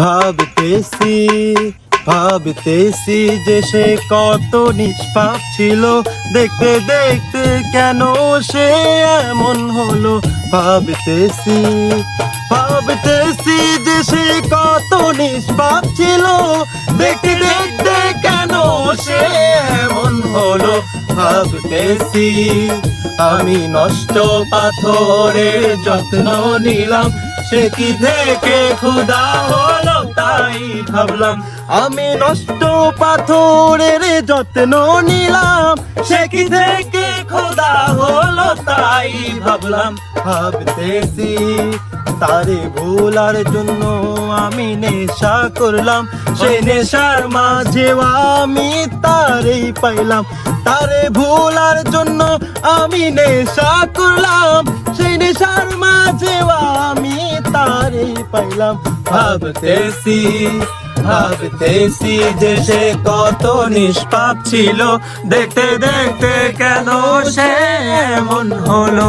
ভাবতেছি ভাবতেছি যে সে কত নিষ্পাপ ছিল, দেখতে দেখতে কেন সে এমন হলো। ভাবতেছি ভাবতেছি যে সে কত নিষ্পাপ ছিল, দেখতে দেখতে কেন সে এমন হলো। ভাবতেছি আমি নষ্ট পাথরের যত্ন নিলাম, সে কি থেকে খোদা হলো তাই ভাবলাম। আমি নষ্ট পাথরের যত্ন নিলাম, সে কি থেকে খোদা হলো তাই ভাবলাম। ভাবতেছি তারে ভোলার জন্য আমি নেশা করলাম, সেই নেশার মাঝেও আমি তারেই পাইলাম। তারে ভোলার জন্য আমি নেশা করলাম, সেই নেশার মাঝেও আমি তারেই পাইলাম। ভাবতেছি ভাবতেছি যে সে কত নিষ্পাপ ছিল, দেখতে দেখতে কেন সে এমন হলো।